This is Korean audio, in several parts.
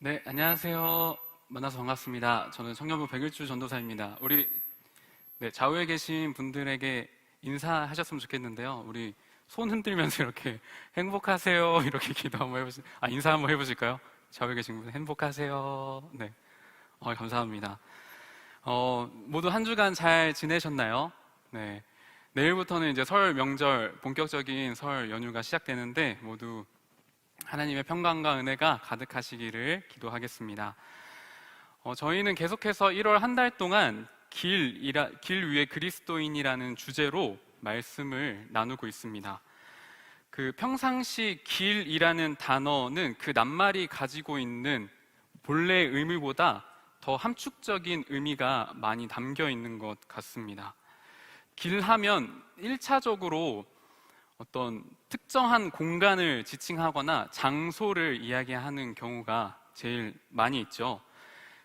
네, 안녕하세요. 만나서 반갑습니다. 저는 청년부 백일주 전도사입니다. 우리 좌우에 계신 분들에게 인사하셨으면 좋겠는데요. 우리 손 흔들면서 이렇게 행복하세요 이렇게 기도 한번 인사 한번 해보실까요? 좌우에 계신 분 행복하세요. 네, 감사합니다. 모두 한 주간 잘 지내셨나요? 네, 내일부터는 이제 설 명절 본격적인 설 연휴가 시작되는데 모두 하나님의 평강과 은혜가 가득하시기를 기도하겠습니다. 저희는 계속해서 1월 한 달 동안 길 위에 그리스도인이라는 주제로 말씀을 나누고 있습니다. 그 평상시 길이라는 단어는 그 낱말이 가지고 있는 본래의 의미보다 더 함축적인 의미가 많이 담겨 있는 것 같습니다. 길 하면 1차적으로 어떤 특정한 공간을 지칭하거나 장소를 이야기하는 경우가 제일 많이 있죠.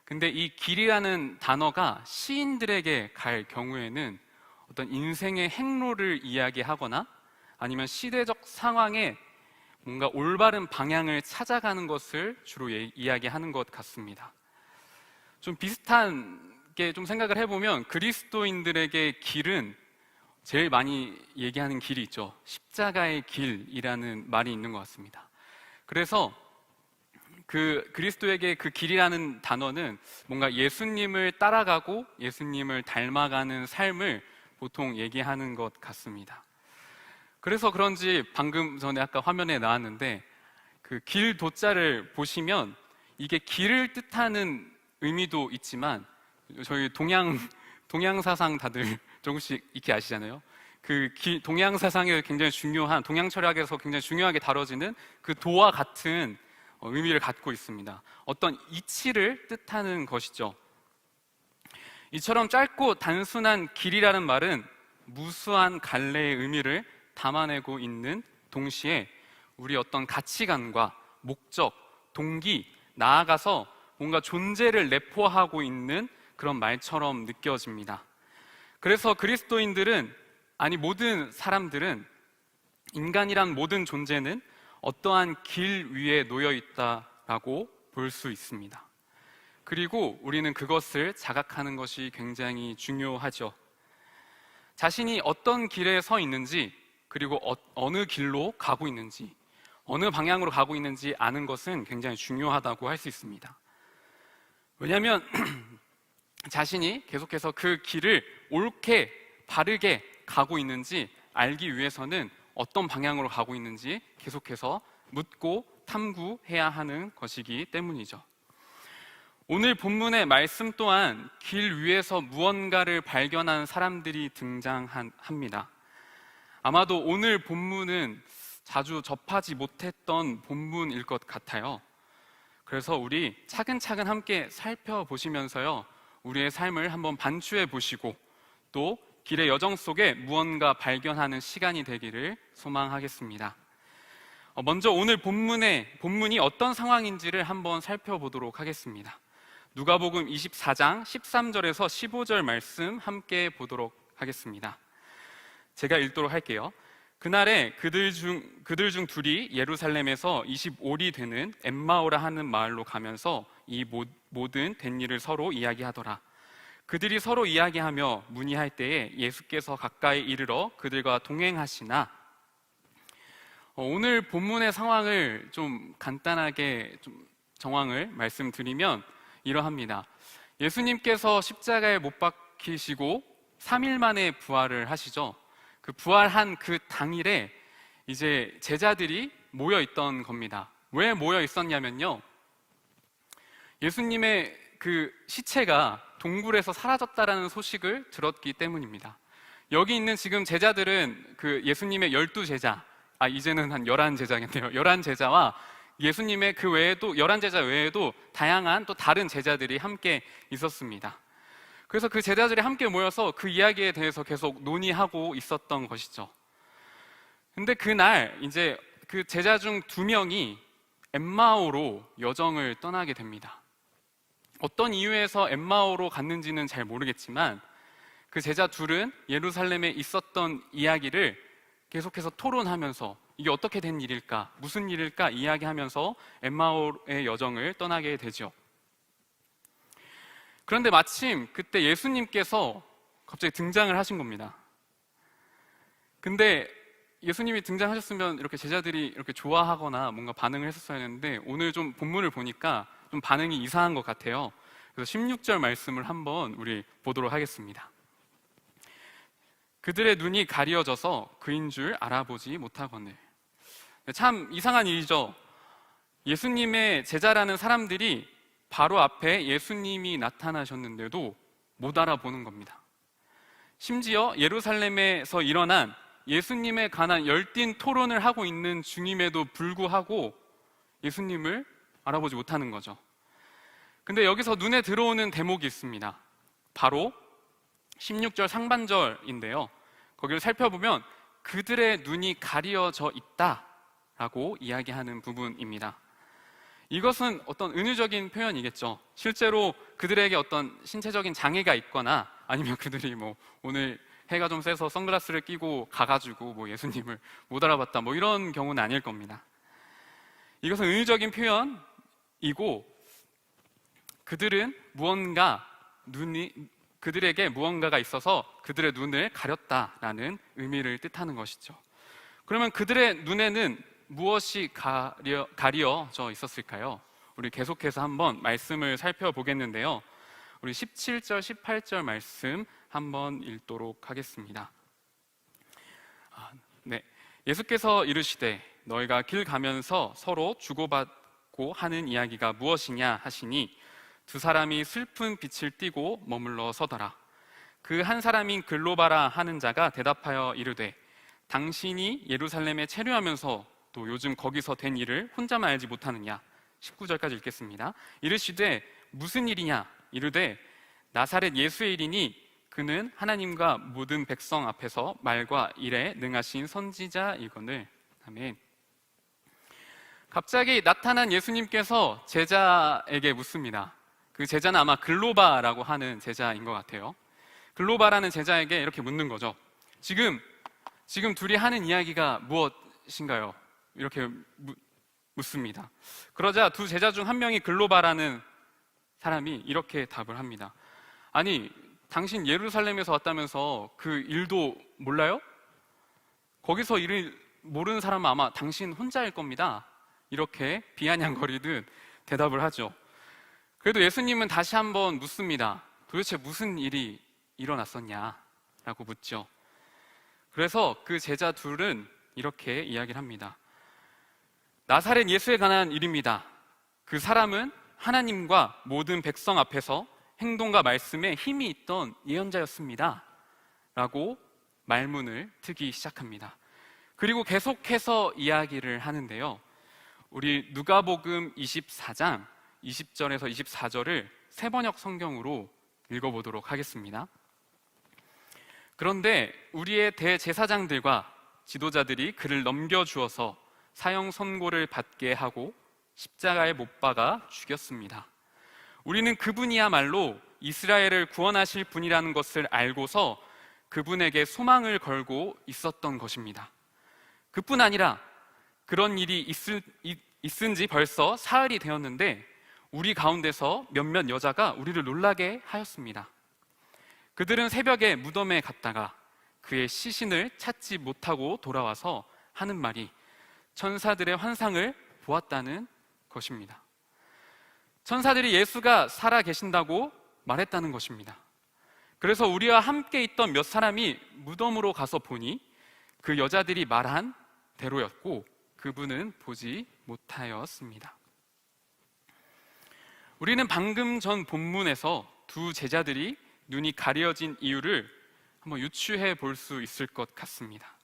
근데 이 길이라는 단어가 시인들에게 갈 경우에는 어떤 인생의 행로를 이야기하거나 아니면 시대적 상황에 뭔가 올바른 방향을 찾아가는 것을 주로 이야기하는 것 같습니다. 좀 비슷하게 좀 생각을 해보면 그리스도인들에게 길은 제일 많이 얘기하는 길이 있죠. 십자가의 길이라는 말이 있는 것 같습니다. 그래서 그 그리스도에게 그 길이라는 단어는 뭔가 예수님을 따라가고 예수님을 닮아가는 삶을 보통 얘기하는 것 같습니다. 그래서 그런지 방금 전에 아까 화면에 나왔는데 그 길 도자를 보시면 이게 길을 뜻하는 의미도 있지만 저희 동양 사상 다들 조금씩 익히 아시잖아요. 동양 사상에 굉장히 중요한, 동양 철학에서 굉장히 중요하게 다뤄지는 그 도와 같은 의미를 갖고 있습니다. 어떤 이치를 뜻하는 것이죠. 이처럼 짧고 단순한 길이라는 말은 무수한 갈래의 의미를 담아내고 있는 동시에 우리 어떤 가치관과 목적, 동기, 나아가서 뭔가 존재를 내포하고 있는 그런 말처럼 느껴집니다. 그래서 그리스도인들은, 아니 모든 사람들은, 인간이란 모든 존재는 어떠한 길 위에 놓여 있다라고 볼 수 있습니다. 그리고 우리는 그것을 자각하는 것이 굉장히 중요하죠. 자신이 어떤 길에 서 있는지, 그리고 어느 길로 가고 있는지, 어느 방향으로 가고 있는지 아는 것은 굉장히 중요하다고 할 수 있습니다. 왜냐하면 자신이 계속해서 그 길을 옳게 바르게 가고 있는지 알기 위해서는 어떤 방향으로 가고 있는지 계속해서 묻고 탐구해야 하는 것이기 때문이죠. 오늘 본문의 말씀 또한 길 위에서 무언가를 발견한 사람들이 등장합니다. 아마도 오늘 본문은 자주 접하지 못했던 본문일 것 같아요. 그래서 우리 차근차근 함께 살펴보시면서요, 우리의 삶을 한번 반추해 보시고 또 길의 여정 속에 무언가 발견하는 시간이 되기를 소망하겠습니다. 먼저 오늘 본문이 어떤 상황인지를 한번 살펴보도록 하겠습니다. 누가복음 24장 13절에서 15절 말씀 함께 보도록 하겠습니다. 제가 읽도록 할게요. 그날에 그들 중 둘이 예루살렘에서 25리 되는 엠마오라 하는 마을로 가면서 이 모든 된 일을 서로 이야기하더라. 그들이 서로 이야기하며 문의할 때에 예수께서 가까이 이르러 그들과 동행하시나. 오늘 본문의 상황을 좀 간단하게 정황을 말씀드리면 이러합니다. 예수님께서 십자가에 못 박히시고 3일 만에 부활을 하시죠. 그 부활한 그 당일에 이제 제자들이 모여 있던 겁니다. 왜 모여 있었냐면요, 예수님의 그 시체가 동굴에서 사라졌다라는 소식을 들었기 때문입니다. 여기 있는 지금 제자들은 그 예수님의 12제자, 이제는 한 11제자겠네요. 11제자와 예수님의 그 외에도 11제자 외에도 다양한 또 다른 제자들이 함께 있었습니다. 그래서 그 제자들이 함께 모여서 그 이야기에 대해서 계속 논의하고 있었던 것이죠. 근데 그날 이제 그 제자 중 2명이 엠마오로 여정을 떠나게 됩니다. 어떤 이유에서 엠마오로 갔는지는 잘 모르겠지만 그 제자 둘은 예루살렘에 있었던 이야기를 계속해서 토론하면서 이게 어떻게 된 일일까? 무슨 일일까? 이야기하면서 엠마오의 여정을 떠나게 되죠. 그런데 마침 그때 예수님께서 갑자기 등장을 하신 겁니다. 근데 예수님이 등장하셨으면 이렇게 제자들이 이렇게 좋아하거나 뭔가 반응을 했었어야 했는데 오늘 좀 본문을 보니까 좀 반응이 이상한 것 같아요. 그래서 16절 말씀을 한번 우리 보도록 하겠습니다. 그들의 눈이 가리어져서 그인 줄 알아보지 못하거늘. 참 이상한 일이죠. 예수님의 제자라는 사람들이 바로 앞에 예수님이 나타나셨는데도 못 알아보는 겁니다. 심지어 예루살렘에서 일어난 예수님에 관한 열띤 토론을 하고 있는 중임에도 불구하고 예수님을 알아보지 못하는 거죠. 근데 여기서 눈에 들어오는 대목이 있습니다. 바로 16절 상반절인데요. 거기를 살펴보면 그들의 눈이 가리어져 있다라고 이야기하는 부분입니다. 이것은 어떤 은유적인 표현이겠죠. 실제로 그들에게 어떤 신체적인 장애가 있거나 아니면 그들이 뭐 오늘 해가 좀 세서 선글라스를 끼고 가가지고 뭐 예수님을 못 알아봤다 뭐 이런 경우는 아닐 겁니다. 이것은 은유적인 표현이고 그들은 그들에게 무언가가 있어서 그들의 눈을 가렸다라는 의미를 뜻하는 것이죠. 그러면 그들의 눈에는 무엇이 가려져 있었을까요? 우리 계속해서 한번 말씀을 살펴보겠는데요. 우리 17절, 18절 말씀 한번 읽도록 하겠습니다. 네, 예수께서 이르시되 너희가 길 가면서 서로 주고받고 하는 이야기가 무엇이냐 하시니 두 사람이 슬픈 빛을 띠고 머물러 서더라. 그 한 사람인 글로바라 하는 자가 대답하여 이르되 당신이 예루살렘에 체류하면서 또 요즘 거기서 된 일을 혼자만 알지 못하느냐. 19절까지 읽겠습니다. 이르시되 무슨 일이냐. 이르되 나사렛 예수의 일이니 그는 하나님과 모든 백성 앞에서 말과 일에 능하신 선지자이거늘. 아멘. 갑자기 나타난 예수님께서 제자에게 묻습니다. 그 제자는 아마 글로바라고 하는 제자인 것 같아요. 글로바라는 제자에게 이렇게 묻는 거죠. 지금 둘이 하는 이야기가 무엇인가요? 이렇게 묻습니다. 그러자 두 제자 중 한 명이 글로바라는 사람이 이렇게 답을 합니다. 아니, 당신 예루살렘에서 왔다면서 그 일도 몰라요? 거기서 일을 모르는 사람은 아마 당신 혼자일 겁니다. 이렇게 비아냥거리듯 대답을 하죠. 그래도 예수님은 다시 한번 묻습니다. 도대체 무슨 일이 일어났었냐라고 묻죠. 그래서 그 제자 둘은 이렇게 이야기를 합니다. 나사렛 예수에 관한 일입니다. 그 사람은 하나님과 모든 백성 앞에서 행동과 말씀에 힘이 있던 예언자였습니다. 라고 말문을 트기 시작합니다. 그리고 계속해서 이야기를 하는데요. 우리 누가복음 24장 20절에서 24절을 세번역 성경으로 읽어보도록 하겠습니다. 그런데 우리의 대제사장들과 지도자들이 그를 넘겨주어서 사형 선고를 받게 하고 십자가에 못 박아 죽였습니다. 우리는 그분이야말로 이스라엘을 구원하실 분이라는 것을 알고서 그분에게 소망을 걸고 있었던 것입니다. 그뿐 아니라 그런 일이 있은 지 벌써 사흘이 되었는데 우리 가운데서 몇몇 여자가 우리를 놀라게 하였습니다. 그들은 새벽에 무덤에 갔다가 그의 시신을 찾지 못하고 돌아와서 하는 말이 천사들의 환상을 보았다는 것입니다. 천사들이 예수가 살아 계신다고 말했다는 것입니다. 그래서 우리와 함께 있던 몇 사람이 무덤으로 가서 보니 그 여자들이 말한 대로였고 그분은 보지 못하였습니다. 우리는 방금 전 본문에서 두 제자들이 눈이 가려진 이유를 한번 유추해 볼 수 있을 것 같습니다.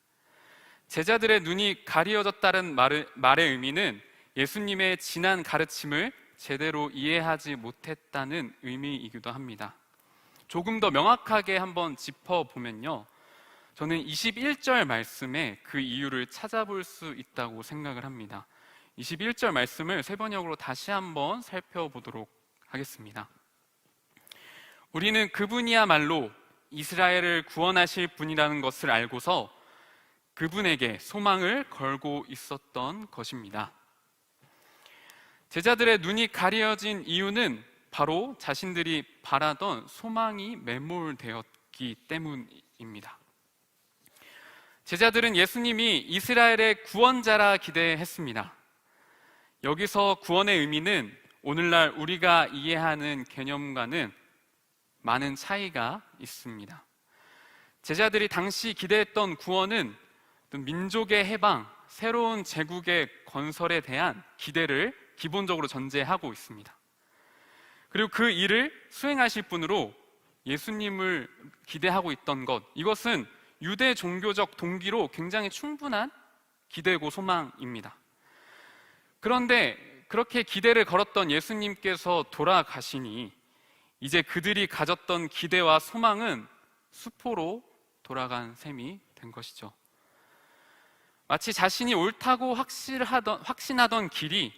제자들의 눈이 가려졌다는 말의 의미는 예수님의 진한 가르침을 제대로 이해하지 못했다는 의미이기도 합니다. 조금 더 명확하게 한번 짚어보면요. 저는 21절 말씀에 그 이유를 찾아볼 수 있다고 생각을 합니다. 21절 말씀을 세번역으로 다시 한번 살펴보도록 하겠습니다. 우리는 그분이야말로 이스라엘을 구원하실 분이라는 것을 알고서 그분에게 소망을 걸고 있었던 것입니다. 제자들의 눈이 가려진 이유는 바로 자신들이 바라던 소망이 매몰되었기 때문입니다. 제자들은 예수님이 이스라엘의 구원자라 기대했습니다. 여기서 구원의 의미는 오늘날 우리가 이해하는 개념과는 많은 차이가 있습니다. 제자들이 당시 기대했던 구원은 민족의 해방, 새로운 제국의 건설에 대한 기대를 기본적으로 전제하고 있습니다. 그리고 그 일을 수행하실 분으로 예수님을 기대하고 있던 것, 이것은 유대 종교적 동기로 굉장히 충분한 기대고 소망입니다. 그런데 그렇게 기대를 걸었던 예수님께서 돌아가시니 이제 그들이 가졌던 기대와 소망은 수포로 돌아간 셈이 된 것이죠. 마치 자신이 옳다고 확신하던 길이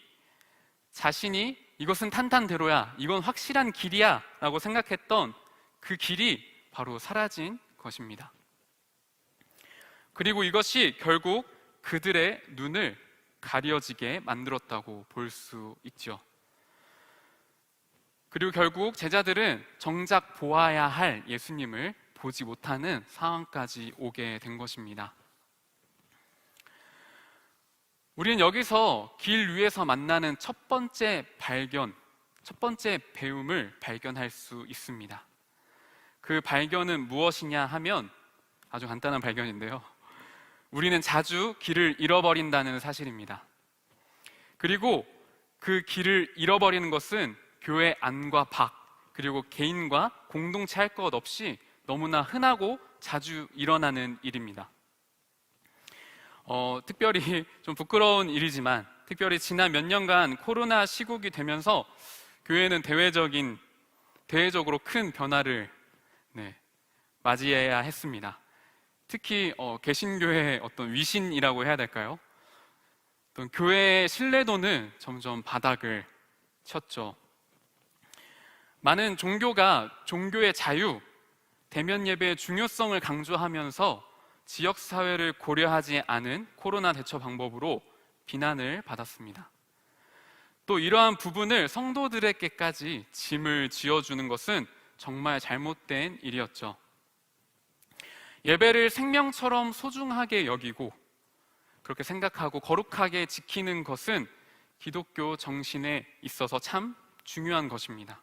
자신이 이것은 탄탄대로야, 이건 확실한 길이야 라고 생각했던 그 길이 바로 사라진 것입니다. 그리고 이것이 결국 그들의 눈을 가려지게 만들었다고 볼 수 있죠. 그리고 결국 제자들은 정작 보아야 할 예수님을 보지 못하는 상황까지 오게 된 것입니다. 우리는 여기서 길 위에서 만나는 첫 번째 배움을 발견할 수 있습니다. 그 발견은 무엇이냐 하면 아주 간단한 발견인데요. 우리는 자주 길을 잃어버린다는 사실입니다. 그리고 그 길을 잃어버리는 것은 교회 안과 밖, 그리고 개인과 공동체 할 것 없이 너무나 흔하고 자주 일어나는 일입니다. 특별히 좀 부끄러운 일이지만 특별히 지난 몇 년간 코로나 시국이 되면서 교회는 대외적으로 큰 변화를 맞이해야 했습니다. 특히 개신교의 어떤 위신이라고 해야 될까요? 어떤 교회의 신뢰도는 점점 바닥을 쳤죠. 많은 종교가 종교의 자유, 대면 예배의 중요성을 강조하면서 지역사회를 고려하지 않은 코로나 대처 방법으로 비난을 받았습니다. 또 이러한 부분을 성도들에게까지 짐을 지어주는 것은 정말 잘못된 일이었죠. 예배를 생명처럼 소중하게 여기고 그렇게 생각하고 거룩하게 지키는 것은 기독교 정신에 있어서 참 중요한 것입니다.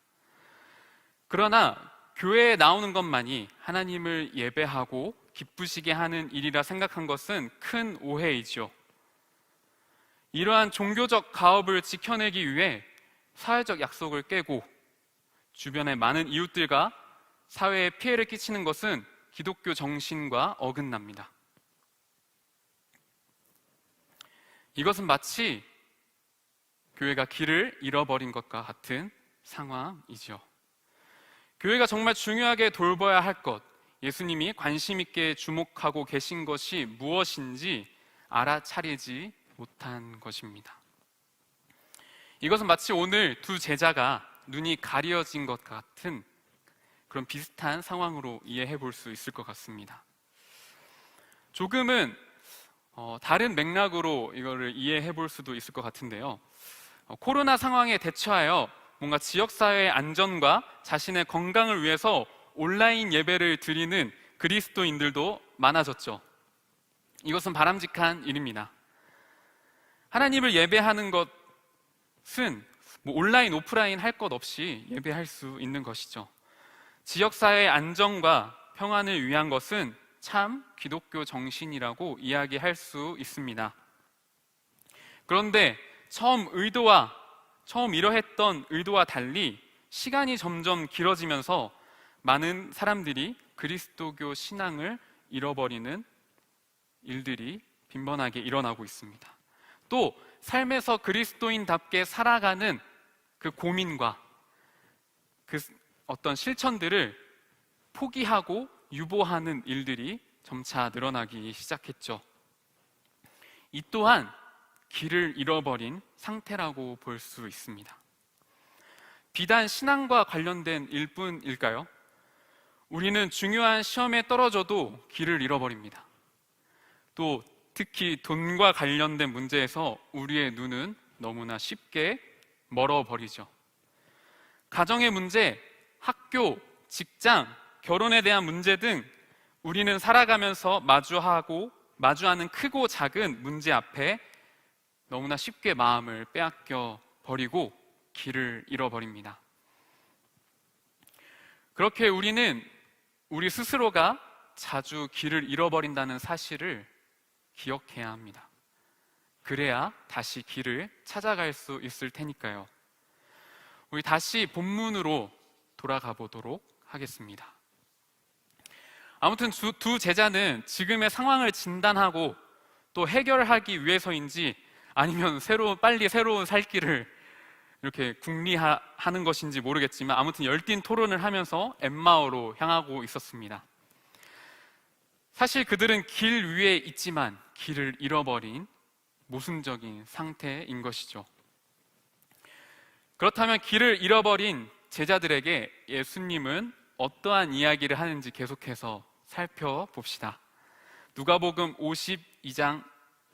그러나 교회에 나오는 것만이 하나님을 예배하고 기쁘시게 하는 일이라 생각한 것은 큰 오해이죠. 이러한 종교적 가업을 지켜내기 위해 사회적 약속을 깨고 주변의 많은 이웃들과 사회에 피해를 끼치는 것은 기독교 정신과 어긋납니다. 이것은 마치 교회가 길을 잃어버린 것과 같은 상황이죠. 교회가 정말 중요하게 돌봐야 할 것, 예수님이 관심 있게 주목하고 계신 것이 무엇인지 알아차리지 못한 것입니다. 이것은 마치 오늘 두 제자가 눈이 가려진 것 같은 그런 비슷한 상황으로 이해해 볼 수 있을 것 같습니다. 조금은 다른 맥락으로 이거를 이해해 볼 수도 있을 것 같은데요. 코로나 상황에 대처하여 뭔가 지역사회의 안전과 자신의 건강을 위해서 온라인 예배를 드리는 그리스도인들도 많아졌죠. 이것은 바람직한 일입니다. 하나님을 예배하는 것은 온라인, 오프라인 할 것 없이 예배할 수 있는 것이죠. 지역사회의 안정과 평안을 위한 것은 참 기독교 정신이라고 이야기할 수 있습니다. 그런데 처음 이러했던 의도와 달리 시간이 점점 길어지면서 많은 사람들이 그리스도교 신앙을 잃어버리는 일들이 빈번하게 일어나고 있습니다. 또 삶에서 그리스도인답게 살아가는 그 고민과 그 어떤 실천들을 포기하고 유보하는 일들이 점차 늘어나기 시작했죠. 이 또한 길을 잃어버린 상태라고 볼 수 있습니다. 비단 신앙과 관련된 일뿐일까요? 우리는 중요한 시험에 떨어져도 길을 잃어버립니다. 또 특히 돈과 관련된 문제에서 우리의 눈은 너무나 쉽게 멀어버리죠. 가정의 문제, 학교, 직장, 결혼에 대한 문제 등 우리는 살아가면서 마주하는 크고 작은 문제 앞에 너무나 쉽게 마음을 빼앗겨 버리고 길을 잃어버립니다. 그렇게 우리는 우리 스스로가 자주 길을 잃어버린다는 사실을 기억해야 합니다. 그래야 다시 길을 찾아갈 수 있을 테니까요. 우리 다시 본문으로 돌아가 보도록 하겠습니다. 아무튼 두 제자는 지금의 상황을 진단하고 또 해결하기 위해서인지 아니면 빨리 새로운 살 길을 이렇게 궁리하는 것인지 모르겠지만 아무튼 열띤 토론을 하면서 엠마오로 향하고 있었습니다. 사실 그들은 길 위에 있지만 길을 잃어버린 모순적인 상태인 것이죠. 그렇다면 길을 잃어버린 제자들에게 예수님은 어떠한 이야기를 하는지 계속해서 살펴봅시다. 누가복음 24장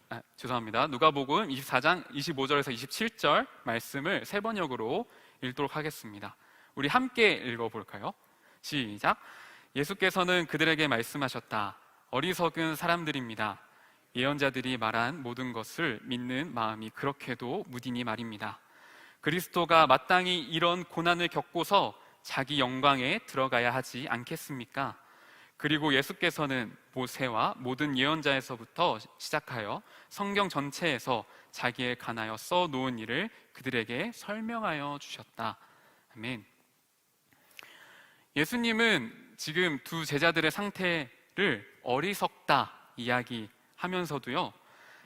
25절에서 27절 말씀을 세 번역으로 읽도록 하겠습니다. 우리 함께 읽어볼까요? 시작. 예수께서는 그들에게 말씀하셨다. 어리석은 사람들입니다. 예언자들이 말한 모든 것을 믿는 마음이 그렇게도 무디니 말입니다. 그리스도가 마땅히 이런 고난을 겪고서 자기 영광에 들어가야 하지 않겠습니까? 그리고 예수께서는 모세와 모든 예언자에서부터 시작하여 성경 전체에서 자기에 관하여 써놓은 일을 그들에게 설명하여 주셨다. 아멘. 예수님은 지금 두 제자들의 상태를 어리석다 이야기하면서도요,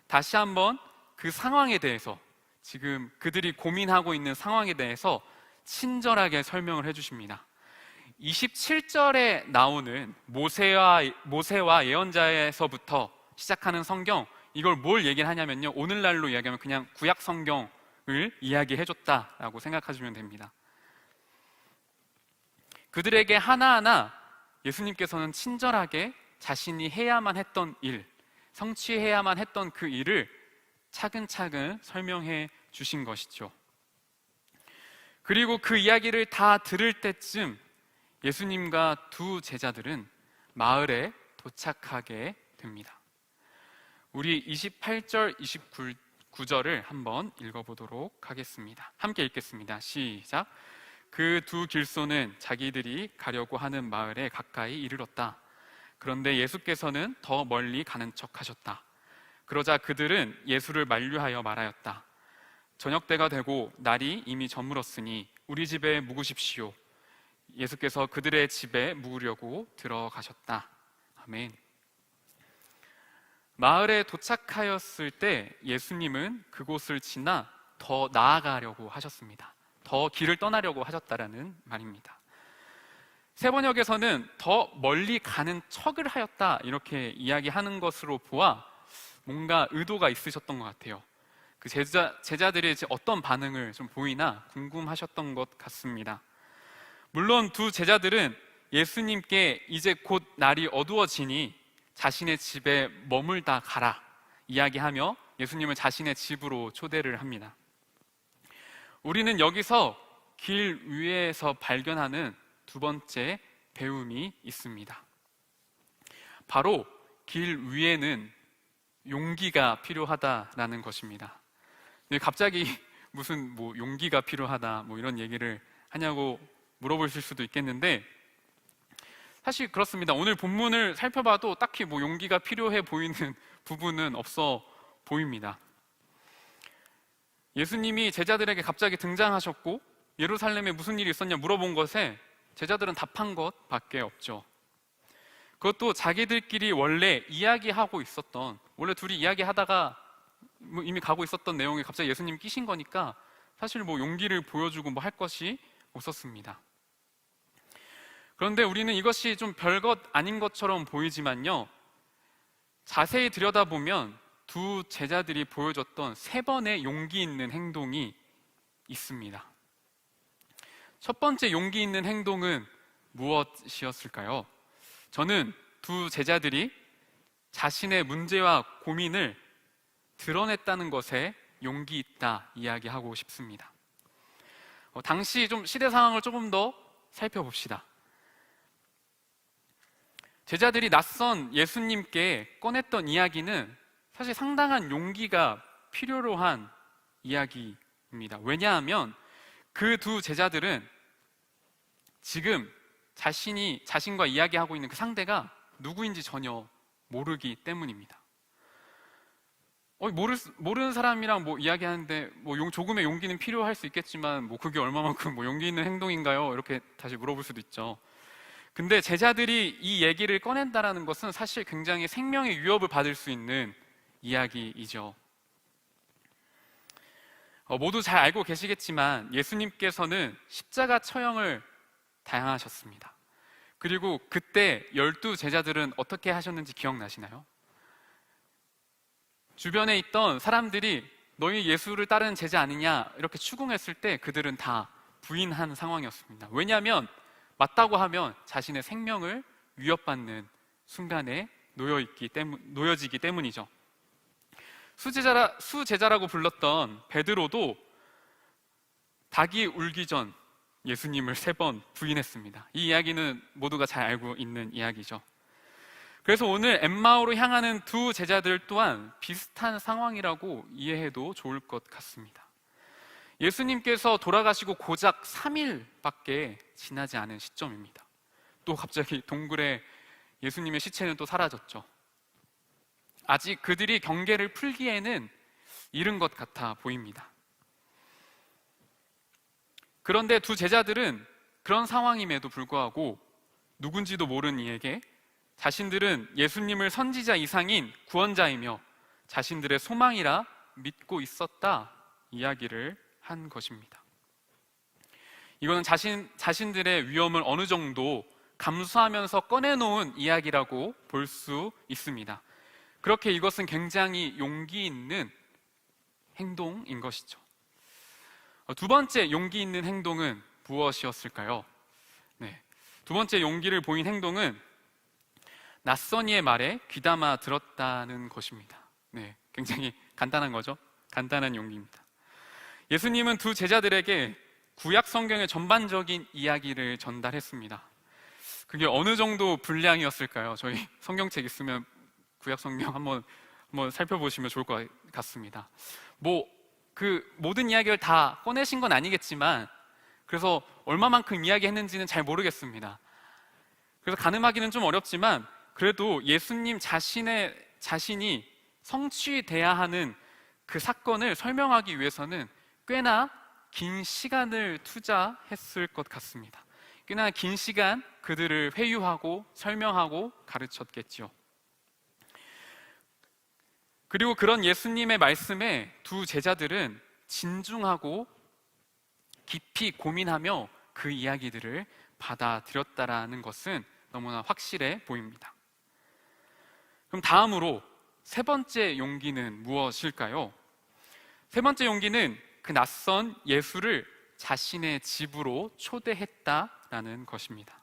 다시 한번 그 상황에 대해서, 지금 그들이 고민하고 있는 상황에 대해서 친절하게 설명을 해주십니다. 27절에 나오는 모세와 예언자에서부터 시작하는 성경, 이걸 뭘 얘기를 하냐면요, 오늘날로 이야기하면 그냥 구약 성경을 이야기해줬다라고 생각하시면 됩니다. 그들에게 하나하나 예수님께서는 친절하게 자신이 해야만 했던 일, 성취해야만 했던 그 일을 차근차근 설명해 주신 것이죠. 그리고 그 이야기를 다 들을 때쯤 예수님과 두 제자들은 마을에 도착하게 됩니다. 우리 28절, 29절을 한번 읽어보도록 하겠습니다. 함께 읽겠습니다. 시작. 그 두 길소는 자기들이 가려고 하는 마을에 가까이 이르렀다. 그런데 예수께서는 더 멀리 가는 척 하셨다. 그러자 그들은 예수를 만류하여 말하였다. 저녁 때가 되고 날이 이미 저물었으니 우리 집에 묵으십시오. 예수께서 그들의 집에 묵으려고 들어가셨다. 아멘. 마을에 도착하였을 때 예수님은 그곳을 지나 더 나아가려고 하셨습니다. 더 길을 떠나려고 하셨다라는 말입니다. 세 번역에서는 더 멀리 가는 척을 하였다 이렇게 이야기하는 것으로 보아 뭔가 의도가 있으셨던 것 같아요. 그 제자들이 어떤 반응을 좀 보이나 궁금하셨던 것 같습니다. 물론 두 제자들은 예수님께 이제 곧 날이 어두워지니 자신의 집에 머물다 가라 이야기하며 예수님을 자신의 집으로 초대를 합니다. 우리는 여기서 길 위에서 발견하는 두 번째 배움이 있습니다. 바로 길 위에는 용기가 필요하다라는 것입니다. 근데 갑자기 무슨 용기가 필요하다 이런 얘기를 하냐고 물어보실 수도 있겠는데, 사실 그렇습니다. 오늘 본문을 살펴봐도 딱히 용기가 필요해 보이는 부분은 없어 보입니다. 예수님이 제자들에게 갑자기 등장하셨고 예루살렘에 무슨 일이 있었냐 물어본 것에 제자들은 답한 것밖에 없죠. 그것도 자기들끼리 원래 이야기하고 있었던, 원래 둘이 이야기하다가 이미 가고 있었던 내용에 갑자기 예수님이 끼신 거니까 사실 용기를 보여주고 할 것이 없었습니다. 그런데 우리는 이것이 좀 별것 아닌 것처럼 보이지만요, 자세히 들여다보면 두 제자들이 보여줬던 세 번의 용기 있는 행동이 있습니다. 첫 번째 용기 있는 행동은 무엇이었을까요? 저는 두 제자들이 자신의 문제와 고민을 드러냈다는 것에 용기 있다 이야기하고 싶습니다. 당시 좀 시대 상황을 조금 더 살펴봅시다. 제자들이 낯선 예수님께 꺼냈던 이야기는 사실 상당한 용기가 필요로 한 이야기입니다. 왜냐하면 그 두 제자들은 지금 자신과 이야기하고 있는 그 상대가 누구인지 전혀 모르기 때문입니다. 모르는 사람이랑 이야기하는데 조금의 용기는 필요할 수 있겠지만 그게 얼마만큼 용기 있는 행동인가요? 이렇게 다시 물어볼 수도 있죠. 근데 제자들이 이 얘기를 꺼낸다라는 것은 사실 굉장히 생명의 위협을 받을 수 있는 이야기이죠. 모두 잘 알고 계시겠지만 예수님께서는 십자가 처형을 당하셨습니다. 그리고 그때 12 제자들은 어떻게 하셨는지 기억나시나요? 주변에 있던 사람들이 너희 예수를 따르는 제자 아니냐 이렇게 추궁했을 때 그들은 다 부인한 상황이었습니다. 왜냐하면 맞다고 하면 자신의 생명을 위협받는 순간에 놓여지기 때문이죠. 수제자라고 불렀던 베드로도 닭이 울기 전 예수님을 3번 부인했습니다. 이 이야기는 모두가 잘 알고 있는 이야기죠. 그래서 오늘 엠마오로 향하는 두 제자들 또한 비슷한 상황이라고 이해해도 좋을 것 같습니다. 예수님께서 돌아가시고 고작 3일밖에 지나지 않은 시점입니다. 또 갑자기 동굴에 예수님의 시체는 또 사라졌죠. 아직 그들이 경계를 풀기에는 이른 것 같아 보입니다. 그런데 두 제자들은 그런 상황임에도 불구하고 누군지도 모르는 이에게 자신들은 예수님을 선지자 이상인 구원자이며 자신들의 소망이라 믿고 있었다 이야기를 한 것입니다. 이거는 자신들의 위험을 어느 정도 감수하면서 꺼내놓은 이야기라고 볼 수 있습니다. 그렇게 이것은 굉장히 용기 있는 행동인 것이죠. 두 번째 용기 있는 행동은 무엇이었을까요? 두 번째 용기를 보인 행동은 낯선 이의 말에 귀담아 들었다는 것입니다. 굉장히 간단한 거죠. 간단한 용기입니다. 예수님은 두 제자들에게 구약 성경의 전반적인 이야기를 전달했습니다. 그게 어느 정도 분량이었을까요? 저희 성경책 있으면 구약 성경 한번 살펴보시면 좋을 것 같습니다. 그 모든 이야기를 다 꺼내신 건 아니겠지만 그래서 얼마만큼 이야기했는지는 잘 모르겠습니다. 그래서 가늠하기는 좀 어렵지만 그래도 예수님 자신이 성취돼야 하는 그 사건을 설명하기 위해서는 꽤나 긴 시간을 투자했을 것 같습니다. 꽤나 긴 시간 그들을 회유하고 설명하고 가르쳤겠지요. 그리고 그런 예수님의 말씀에 두 제자들은 진중하고 깊이 고민하며 그 이야기들을 받아들였다라는 것은 너무나 확실해 보입니다. 그럼 다음으로 세 번째 용기는 무엇일까요? 세 번째 용기는 그 낯선 예수를 자신의 집으로 초대했다라는 것입니다.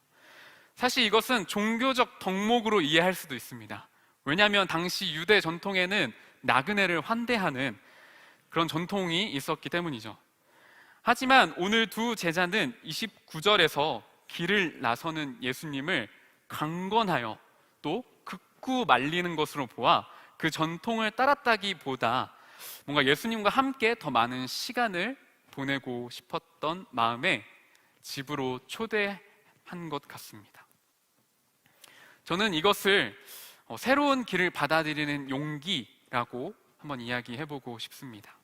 사실 이것은 종교적 덕목으로 이해할 수도 있습니다. 왜냐하면 당시 유대 전통에는 나그네를 환대하는 그런 전통이 있었기 때문이죠. 하지만 오늘 두 제자는 29절에서 길을 나서는 예수님을 강권하여 또 극구 말리는 것으로 보아 그 전통을 따랐다기보다 뭔가 예수님과 함께 더 많은 시간을 보내고 싶었던 마음에 집으로 초대한 것 같습니다. 저는 이것을 새로운 길을 받아들이는 용기라고 한번 이야기해보고 싶습니다.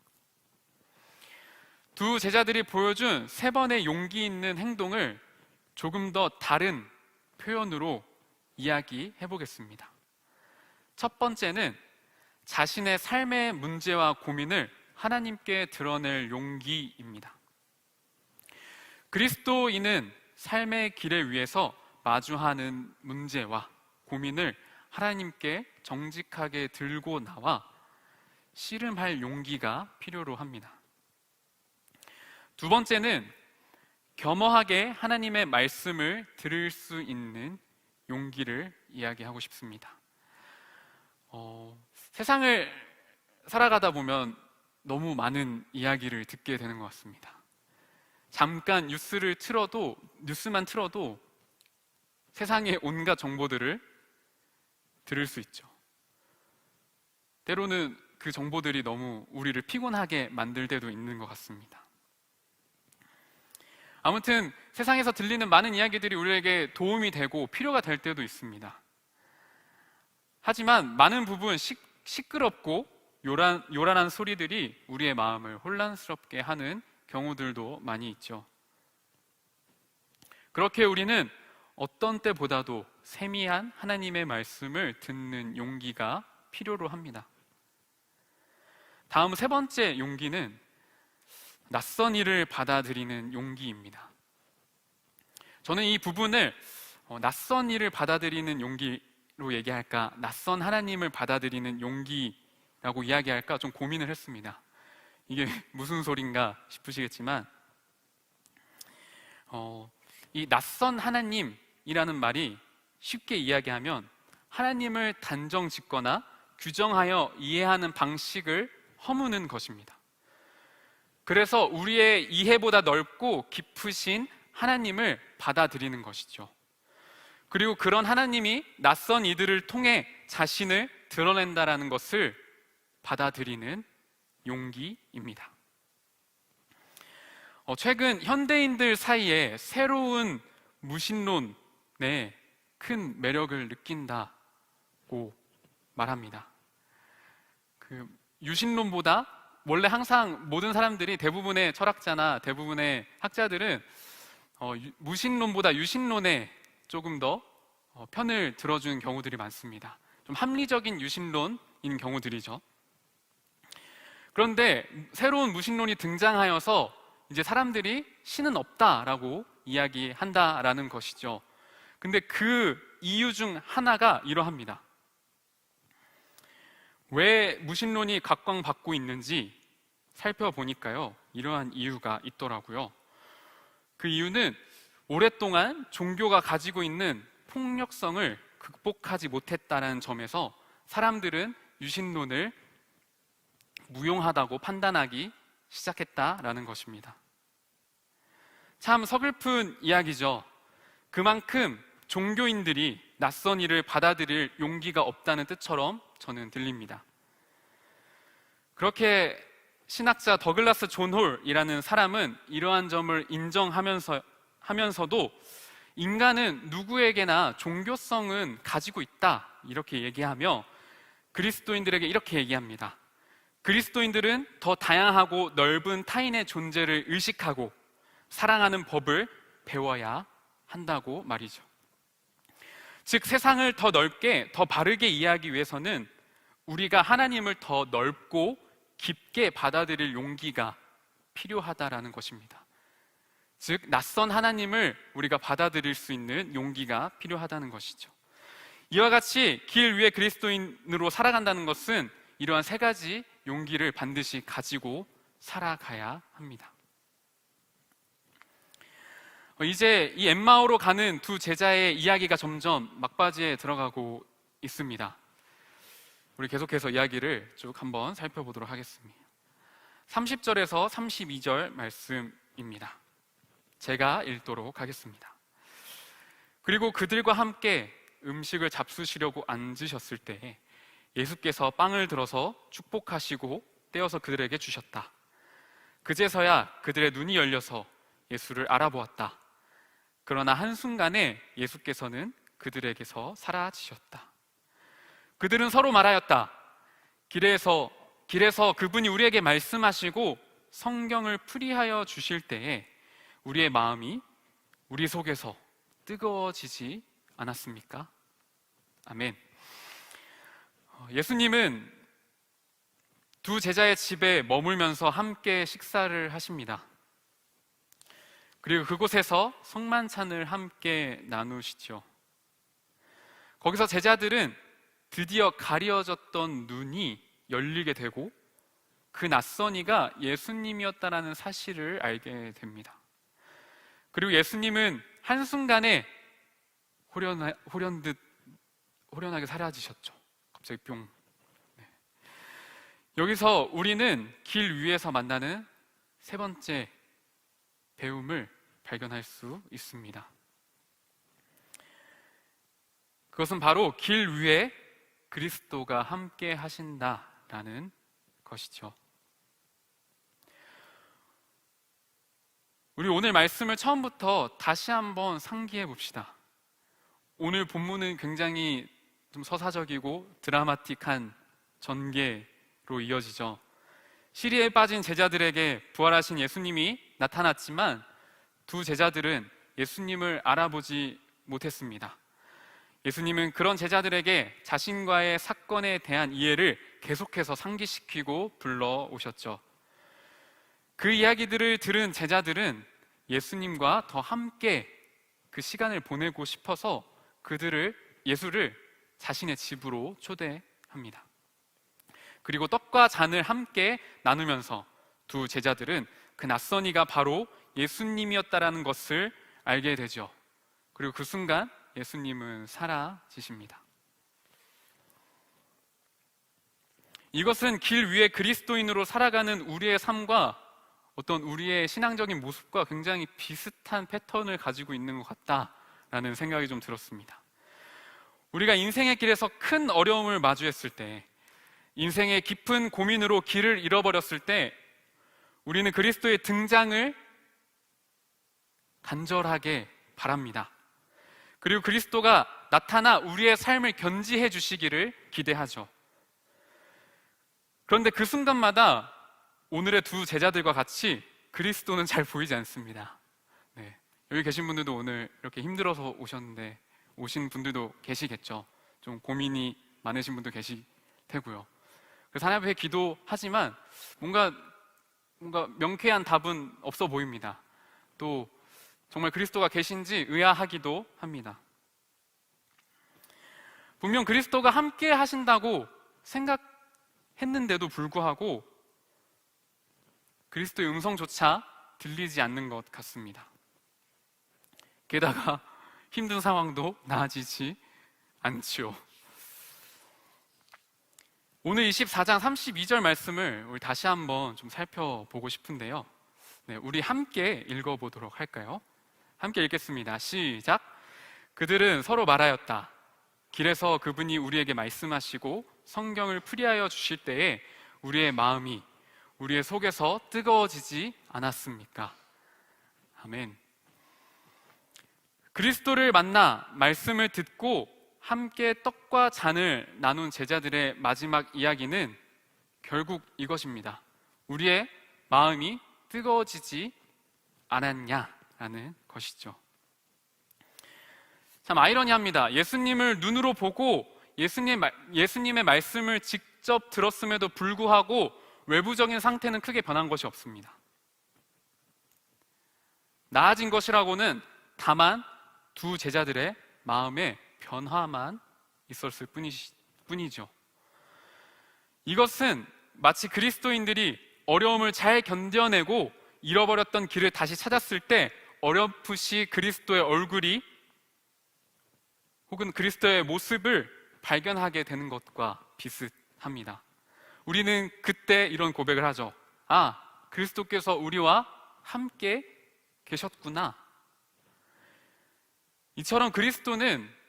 두 제자들이 보여준 3번의 용기 있는 행동을 조금 더 다른 표현으로 이야기해보겠습니다. 첫 번째는 자신의 삶의 문제와 고민을 하나님께 드러낼 용기입니다. 그리스도인은 삶의 길에 위해서 마주하는 문제와 고민을 하나님께 정직하게 들고 나와 씨름할 용기가 필요로 합니다. 두 번째는 겸허하게 하나님의 말씀을 들을 수 있는 용기를 이야기하고 싶습니다. 세상을 살아가다 보면 너무 많은 이야기를 듣게 되는 것 같습니다. 잠깐 뉴스만 틀어도 세상의 온갖 정보들을 들을 수 있죠. 때로는 그 정보들이 너무 우리를 피곤하게 만들 때도 있는 것 같습니다. 아무튼 세상에서 들리는 많은 이야기들이 우리에게 도움이 되고 필요가 될 때도 있습니다. 하지만 많은 부분 시끄럽고 요란한 소리들이 우리의 마음을 혼란스럽게 하는 경우들도 많이 있죠. 그렇게 우리는 어떤 때보다도 세미한 하나님의 말씀을 듣는 용기가 필요로 합니다. 다음 세 번째 용기는 낯선 일을 받아들이는 용기입니다. 저는 이 부분을 낯선 일을 받아들이는 용기로 얘기할까, 낯선 하나님을 받아들이는 용기라고 이야기할까 좀 고민을 했습니다. 이게 무슨 소린가 싶으시겠지만 이 낯선 하나님이라는 말이 쉽게 이야기하면 하나님을 단정 짓거나 규정하여 이해하는 방식을 허무는 것입니다. 그래서 우리의 이해보다 넓고 깊으신 하나님을 받아들이는 것이죠. 그리고 그런 하나님이 낯선 이들을 통해 자신을 드러낸다라는 것을 받아들이는 용기입니다. 최근 현대인들 사이에 새로운 무신론에 큰 매력을 느낀다고 말합니다. 그 유신론보다 원래 항상 모든 사람들이, 대부분의 철학자나 대부분의 학자들은 무신론보다 유신론에 조금 더 편을 들어주는 경우들이 많습니다. 좀 합리적인 유신론인 경우들이죠. 그런데 새로운 무신론이 등장하여서 이제 사람들이 신은 없다라고 이야기한다라는 것이죠. 근데 그 이유 중 하나가 이러합니다. 왜 무신론이 각광받고 있는지 살펴보니까요, 이러한 이유가 있더라고요. 그 이유는 오랫동안 종교가 가지고 있는 폭력성을 극복하지 못했다는 점에서 사람들은 유신론을 무용하다고 판단하기 시작했다라는 것입니다. 참 서글픈 이야기죠. 그만큼 종교인들이 낯선 일을 받아들일 용기가 없다는 뜻처럼 저는 들립니다. 그렇게 신학자 더글라스 존 홀이라는 사람은 이러한 점을 인정하면서도 인간은 누구에게나 종교성은 가지고 있다, 이렇게 얘기하며 그리스도인들에게 이렇게 얘기합니다. 그리스도인들은 더 다양하고 넓은 타인의 존재를 의식하고 사랑하는 법을 배워야 한다고 말이죠. 즉 세상을 더 넓게, 더 바르게 이해하기 위해서는 우리가 하나님을 더 넓고 깊게 받아들일 용기가 필요하다라는 것입니다. 즉 낯선 하나님을 우리가 받아들일 수 있는 용기가 필요하다는 것이죠. 이와 같이 길 위에 그리스도인으로 살아간다는 것은 이러한 세 가지 용기를 반드시 가지고 살아가야 합니다. 이제 이 엠마오로 가는 두 제자의 이야기가 점점 막바지에 들어가고 있습니다. 우리 계속해서 이야기를 쭉 한번 살펴보도록 하겠습니다. 30절에서 32절 말씀입니다. 제가 읽도록 하겠습니다. 그리고 그들과 함께 음식을 잡수시려고 앉으셨을 때 예수께서 빵을 들어서 축복하시고 떼어서 그들에게 주셨다. 그제서야 그들의 눈이 열려서 예수를 알아보았다. 그러나 한순간에 예수께서는 그들에게서 사라지셨다. 그들은 서로 말하였다. 길에서 그분이 우리에게 말씀하시고 성경을 풀이하여 주실 때에 우리의 마음이 우리 속에서 뜨거워지지 않았습니까? 아멘. 예수님은 두 제자의 집에 머물면서 함께 식사를 하십니다. 그리고 그곳에서 성만찬을 함께 나누시죠. 거기서 제자들은 드디어 가려졌던 눈이 열리게 되고 그 낯선 이가 예수님이었다라는 사실을 알게 됩니다. 그리고 예수님은 한순간에 호련하게 사라지셨죠. 갑자기 뿅 여기서 우리는 길 위에서 만나는 세 번째 배움을 발견할 수 있습니다. 그것은 바로 길 위에 그리스도가 함께 하신다라는 것이죠. 우리 오늘 말씀을 처음부터 다시 한번 상기해 봅시다. 오늘 본문은 굉장히 좀 서사적이고 드라마틱한 전개로 이어지죠. 시리에 빠진 제자들에게 부활하신 예수님이 나타났지만 두 제자들은 예수님을 알아보지 못했습니다. 예수님은 그런 제자들에게 자신과의 사건에 대한 이해를 계속해서 상기시키고 불러오셨죠. 그 이야기들을 들은 제자들은 예수님과 더 함께 그 시간을 보내고 싶어서 예수를 자신의 집으로 초대합니다. 그리고 떡과 잔을 함께 나누면서 두 제자들은 그 낯선 이가 바로 예수님이었다라는 것을 알게 되죠. 그리고 그 순간 예수님은 사라지십니다. 이것은 길 위에 그리스도인으로 살아가는 우리의 삶과 어떤 우리의 신앙적인 모습과 굉장히 비슷한 패턴을 가지고 있는 것 같다라는 생각이 좀 들었습니다. 우리가 인생의 길에서 큰 어려움을 마주했을 때, 인생의 깊은 고민으로 길을 잃어버렸을 때 우리는 그리스도의 등장을 간절하게 바랍니다. 그리고 그리스도가 나타나 우리의 삶을 견지해 주시기를 기대하죠. 그런데 그 순간마다 오늘의 두 제자들과 같이 그리스도는 잘 보이지 않습니다. 네. 여기 계신 분들도 오늘 이렇게 힘들어서 오신 분들도 계시겠죠. 좀 고민이 많으신 분도 계실 테고요. 그래서 하나님 앞에 기도하지만 뭔가 명쾌한 답은 없어 보입니다. 또 정말 그리스도가 계신지 의아하기도 합니다. 분명 그리스도가 함께 하신다고 생각했는데도 불구하고 그리스도의 음성조차 들리지 않는 것 같습니다. 게다가 힘든 상황도 나아지지 않지요. 오늘 24장 32절 말씀을 우리 다시 한번 좀 살펴보고 싶은데요. 네, 우리 함께 읽어보도록 할까요? 함께 읽겠습니다. 시작. 그들은 서로 말하였다. 길에서 그분이 우리에게 말씀하시고 성경을 풀이하여 주실 때에 우리의 마음이 우리의 속에서 뜨거워지지 않았습니까? 아멘. 그리스도를 만나 말씀을 듣고 함께 떡과 잔을 나눈 제자들의 마지막 이야기는 결국 이것입니다. 우리의 마음이 뜨거워지지 않았냐라는 것이죠. 참 아이러니합니다. 예수님을 눈으로 보고 예수님의 말씀을 직접 들었음에도 불구하고 외부적인 상태는 크게 변한 것이 없습니다. 나아진 것이라고는 다만 두 제자들의 마음의 변화만 있었을 뿐이죠. 이것은 마치 그리스도인들이 어려움을 잘 견뎌내고 잃어버렸던 길을 다시 찾았을 때 어렴풋이 그리스도의 얼굴이 혹은 그리스도의 모습을 발견하게 되는 것과 비슷합니다. 우리는 그때 이런 고백을 하죠. 아, 그리스도께서 우리와 함께 계셨구나. 이처럼 그리스도는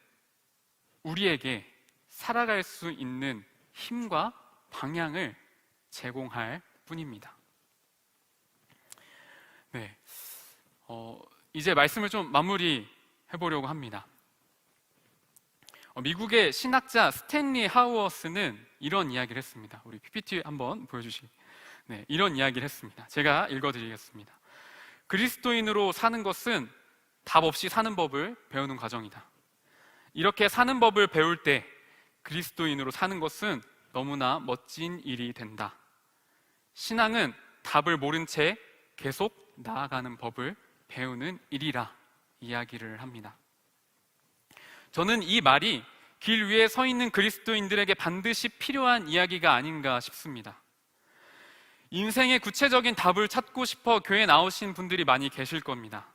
우리에게 살아갈 수 있는 힘과 방향을 제공할 뿐입니다. 네, 이제 말씀을 좀 마무리해 보려고 합니다. 미국의 신학자 스탠리 하우어스는 이런 이야기를 했습니다. 우리 PPT 한번 네, 이런 이야기를 했습니다. 제가 읽어드리겠습니다. 그리스도인으로 사는 것은 답 없이 사는 법을 배우는 과정이다. 이렇게 사는 법을 배울 때 그리스도인으로 사는 것은 너무나 멋진 일이 된다. 신앙은 답을 모른 채 계속 나아가는 법을 배우는 일이라 이야기를 합니다. 저는 이 말이 길 위에 서 있는 그리스도인들에게 반드시 필요한 이야기가 아닌가 싶습니다. 인생의 구체적인 답을 찾고 싶어 교회에 나오신 분들이 많이 계실 겁니다.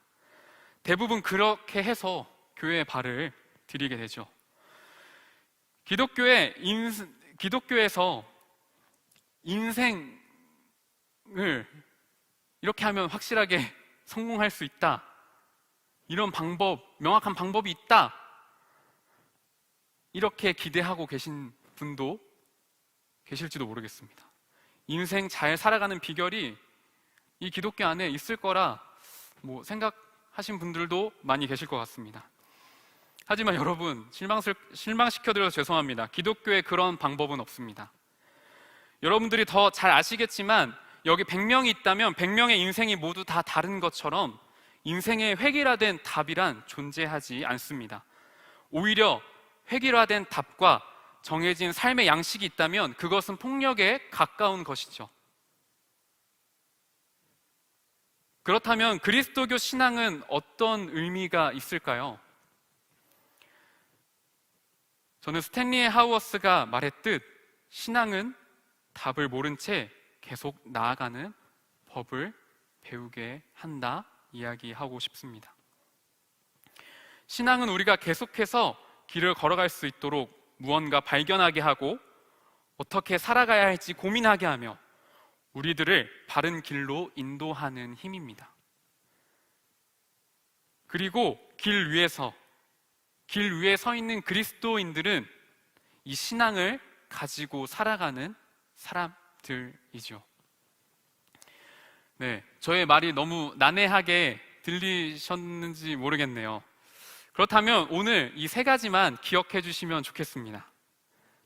대부분 그렇게 해서 교회에 발을 들이게 되죠. 기독교에서 인생을 이렇게 하면 확실하게 성공할 수 있다, 이런 명확한 방법이 있다, 이렇게 기대하고 계신 분도 계실지도 모르겠습니다. 인생 잘 살아가는 비결이 이 기독교 안에 있을 거라 생각하신 분들도 많이 계실 것 같습니다. 하지만 여러분, 실망시켜드려서 죄송합니다. 기독교에 그런 방법은 없습니다. 여러분들이 더 잘 아시겠지만 여기 100명이 있다면 100명의 인생이 모두 다 다른 것처럼 인생의 획일화된 답이란 존재하지 않습니다. 오히려 획일화된 답과 정해진 삶의 양식이 있다면 그것은 폭력에 가까운 것이죠. 그렇다면 그리스도교 신앙은 어떤 의미가 있을까요? 저는 스탠리 하우어스가 말했듯 신앙은 답을 모른 채 계속 나아가는 법을 배우게 한다 이야기하고 싶습니다. 신앙은 우리가 계속해서 길을 걸어갈 수 있도록 무언가 발견하게 하고 어떻게 살아가야 할지 고민하게 하며 우리들을 바른 길로 인도하는 힘입니다. 그리고 길 위에 서 있는 그리스도인들은 이 신앙을 가지고 살아가는 사람들이죠. 네, 저의 말이 너무 난해하게 들리셨는지 모르겠네요. 그렇다면 오늘 이 3가지만 기억해 주시면 좋겠습니다.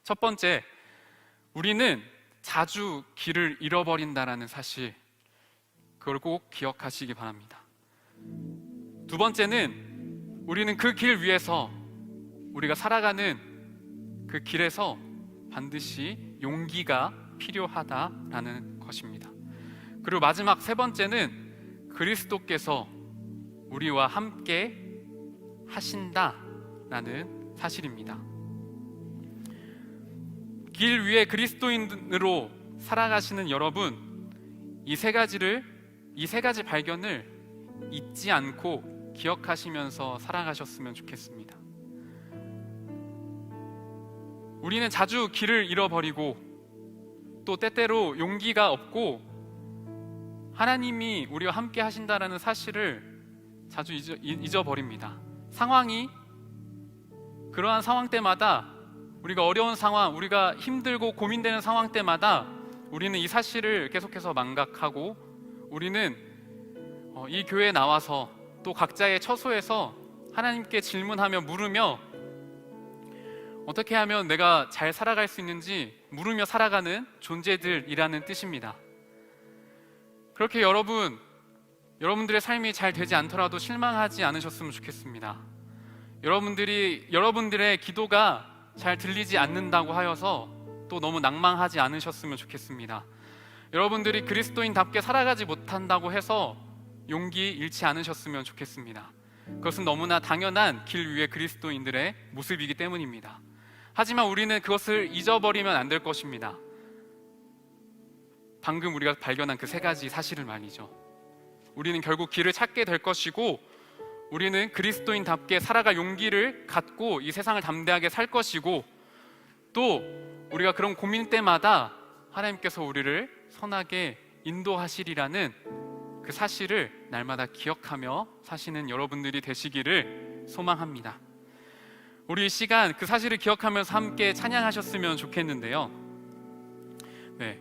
첫 번째, 우리는 자주 길을 잃어버린다라는 사실, 그걸 꼭 기억하시기 바랍니다. 두 번째는 우리는 그 길 위에서, 우리가 살아가는 그 길에서 반드시 용기가 필요하다라는 것입니다. 그리고 마지막 3번째는 그리스도께서 우리와 함께 하신다라는 사실입니다. 길 위에 그리스도인으로 살아가시는 여러분, 이 세 가지 발견을 잊지 않고 기억하시면서 살아가셨으면 좋겠습니다. 우리는 자주 길을 잃어버리고 또 때때로 용기가 없고 하나님이 우리와 함께 하신다라는 사실을 자주 잊어버립니다. 그러한 상황 때마다, 우리가 어려운 상황, 우리가 힘들고 고민되는 상황 때마다 우리는 이 사실을 계속해서 망각하고 우리는 이 교회에 나와서 또 각자의 처소에서 하나님께 질문하며 물으며 어떻게 하면 내가 잘 살아갈 수 있는지 물으며 살아가는 존재들이라는 뜻입니다. 그렇게 여러분들의 삶이 잘 되지 않더라도 실망하지 않으셨으면 좋겠습니다. 여러분들의 기도가 잘 들리지 않는다고 하여서 또 너무 낭망하지 않으셨으면 좋겠습니다. 여러분들이 그리스도인답게 살아가지 못한다고 해서 용기 잃지 않으셨으면 좋겠습니다. 그것은 너무나 당연한 길 위의 그리스도인들의 모습이기 때문입니다. 하지만 우리는 그것을 잊어버리면 안 될 것입니다. 방금 우리가 발견한 그 3가지 사실을 말이죠. 우리는 결국 길을 찾게 될 것이고, 우리는 그리스도인답게 살아갈 용기를 갖고 이 세상을 담대하게 살 것이고, 또 우리가 그런 고민 때마다 하나님께서 우리를 선하게 인도하시리라는 그 사실을 날마다 기억하며 사시는 여러분들이 되시기를 소망합니다. 우리 이 시간 그 사실을 기억하면서 함께 찬양하셨으면 좋겠는데요. 네,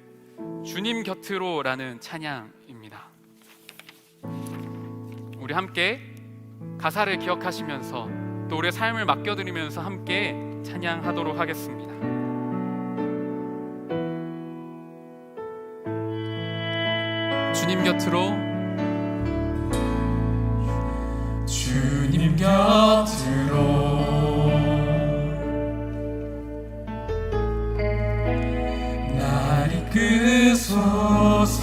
주님 곁으로라는 찬양입니다. 우리 함께 가사를 기억하시면서 또 우리의 삶을 맡겨드리면서 함께 찬양하도록 하겠습니다. 주님 곁으로, 주님 곁으로 날 이끄소서.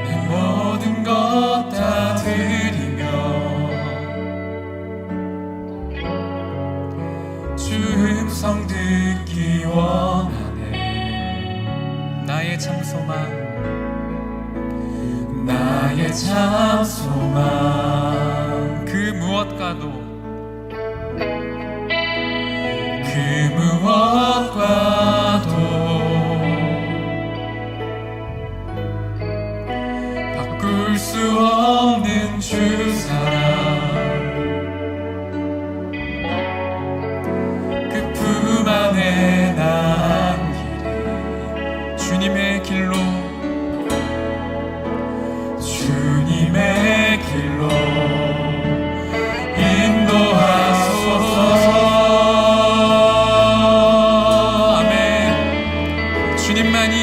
내 모든 것 다 드리며 주 음성 듣기 원하네. 나의 참 소망, 나의 참 소망, 그 무엇과도 그 수 없는 주 사랑 그 품 안에 난 길이 주님의 길로 주님의 길로 인도하소서. 아멘. 주님만이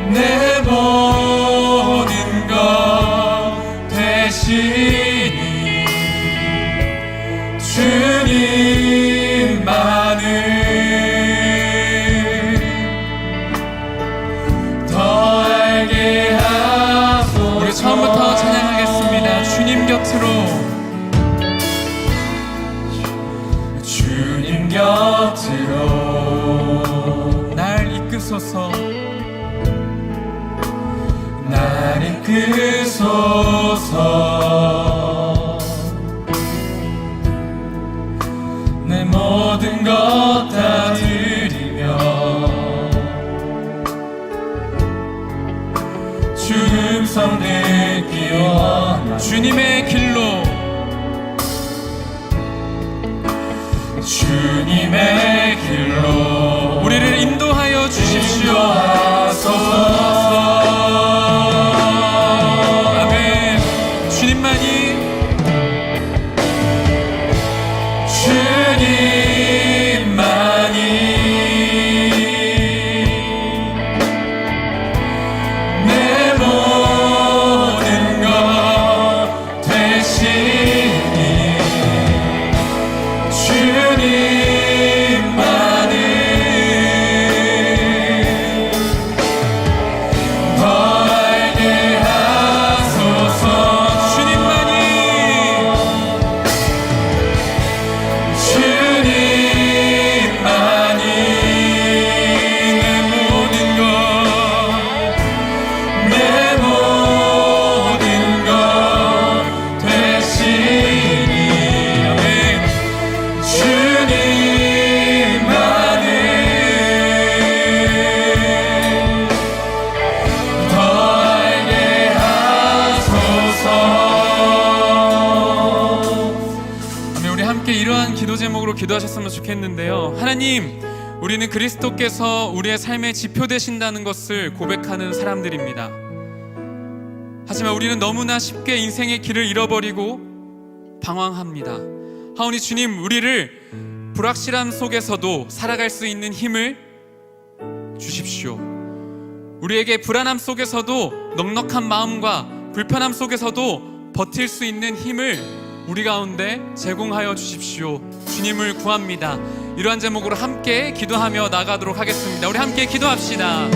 내 모든 것 되시니 주님만을 더 알게 하소서. 우리 처음부터 찬양하겠습니다. 주님 곁으로 주님 곁으로 날 이끄소서. 날 이끄소서. 내 모든 것 다 드리며 주 음성 듣기 원하네. 주님의 길로 주님의 길로 우리를 인도하여 주십시오. 아멘. 주님만이 내 모든 것 되시니 주님만을 더 알게 하소서. 주님만이 내 모든 것 되시니 아멘. 주님만을 더 알게 하소서. 아멘. 우리 함께 이러한 기도 제목으로 기도하셨으면 좋겠는데요. 하나님, 우리는 그리스도께서 우리의 삶의 지표 되신다는 것을 고백하는 사람들입니다. 하지만 우리는 너무나 쉽게 인생의 길을 잃어버리고 방황합니다. 하오니 주님, 우리를 불확실함 속에서도 살아갈 수 있는 힘을 주십시오. 우리에게 불안함 속에서도 넉넉한 마음과 불편함 속에서도 버틸 수 있는 힘을 우리 가운데 제공하여 주십시오. 주님을 구합니다. 이러한 제목으로 함께 기도하며 나가도록 하겠습니다. 우리 함께 기도합시다.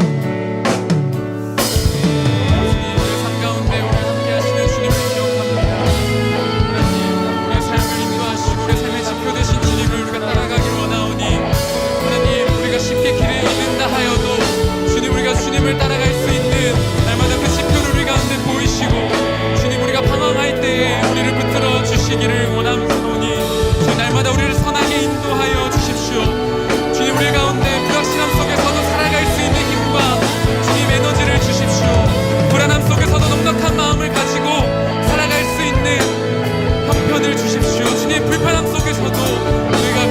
주님을 따라갈 수 있는 날마다 그 지표를 우리 가운데 보이시고 주님, 우리가 방황할 때에 우리를 붙들어 주시기를 원하오니 주님, 날마다 우리를 선하게 인도하여 주십시오. 주님, 우리 가운데 불확실함 속에서도 살아갈 수 있는 힘과 주님 에너지를 주십시오. 불안함 속에서도 넉넉한 마음을 가지고 살아갈 수 있는 형편을 주십시오. 주님, 불편함 속에서도 우리가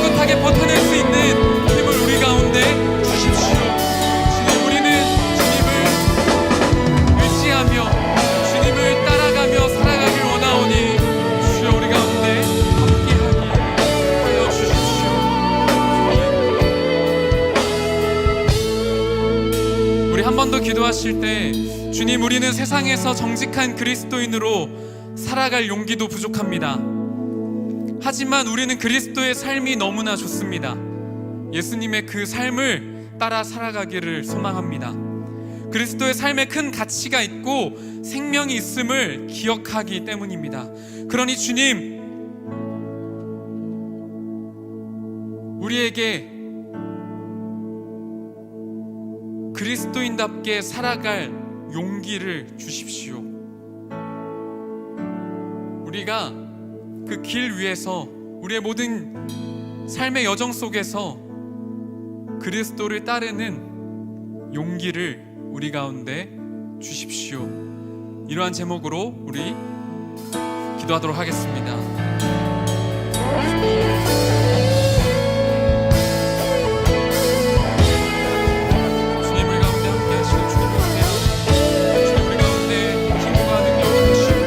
꿋꿋하게 버텨낼 수 있는 힘을 우리 가운데 주십시오. 주님을 따라가며 살아가길 원하오니 주여, 우리 가운데 함께하게 하여 주십시오. 우리 한 번 더 기도하실 때, 주님, 우리는 세상에서 정직한 그리스도인으로 살아갈 용기도 부족합니다. 하지만 우리는 그리스도의 삶이 너무나 좋습니다. 예수님의 그 삶을 따라 살아가기를 소망합니다. 그리스도의 삶에 큰 가치가 있고 생명이 있음을 기억하기 때문입니다. 그러니 주님, 우리에게 그리스도인답게 살아갈 용기를 주십시오. 우리가 그 길 위에서 우리의 모든 삶의 여정 속에서 그리스도를 따르는 용기를 우리 가운데 주십시오. 이러한 제목으로 우리 기도하도록 하겠습니다. 주님 우리 가운데 함께 하시는 주님이세요. 주님 우리 가운데 힘과 능력을 주시고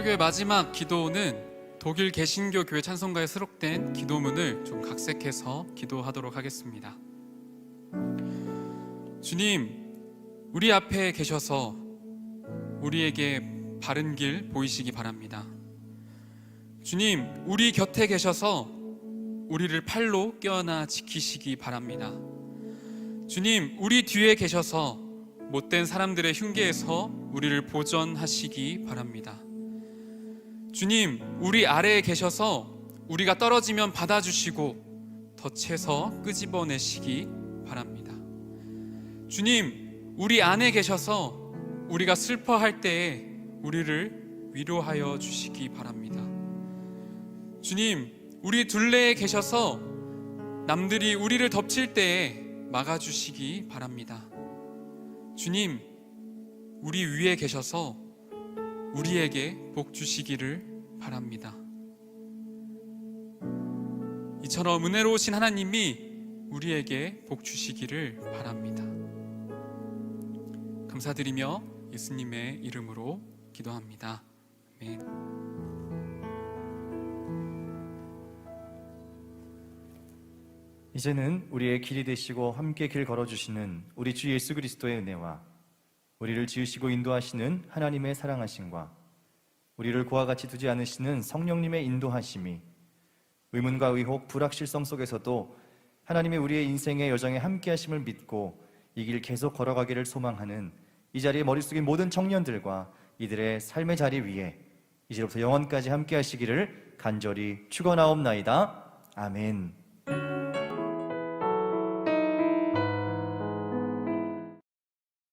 설교의 마지막 기도는 독일 개신교 교회 찬송가에 수록된 기도문을 좀 각색해서 기도하도록 하겠습니다. 주님, 우리 앞에 계셔서 우리에게 바른 길 보이시기 바랍니다. 주님, 우리 곁에 계셔서 우리를 팔로 껴안아 지키시기 바랍니다. 주님, 우리 뒤에 계셔서 못된 사람들의 흉계에서 우리를 보전하시기 바랍니다. 주님, 우리 아래에 계셔서 우리가 떨어지면 받아주시고 덫에서 끄집어내시기 바랍니다. 주님, 우리 안에 계셔서 우리가 슬퍼할 때에 우리를 위로하여 주시기 바랍니다. 주님, 우리 둘레에 계셔서 남들이 우리를 덮칠 때에 막아주시기 바랍니다. 주님, 우리 위에 계셔서 우리에게 복 주시기를 바랍니다. 이처럼 은혜로우신 하나님이 우리에게 복 주시기를 바랍니다. 감사드리며 예수님의 이름으로 기도합니다. 아멘. 이제는 우리의 길이 되시고 함께 길 걸어주시는 우리 주 예수 그리스도의 은혜와 우리를 지으시고 인도하시는 하나님의 사랑하심과 우리를 그와 같이 두지 않으시는 성령님의 인도하심이 의문과 의혹, 불확실성 속에서도 하나님이 우리의 인생의 여정에 함께 하심을 믿고 이 길 계속 걸어가기를 소망하는 이 자리에 머리 숙인 모든 청년들과 이들의 삶의 자리 위에 이제부터 영원까지 함께 하시기를 간절히 축원하옵나이다. 아멘.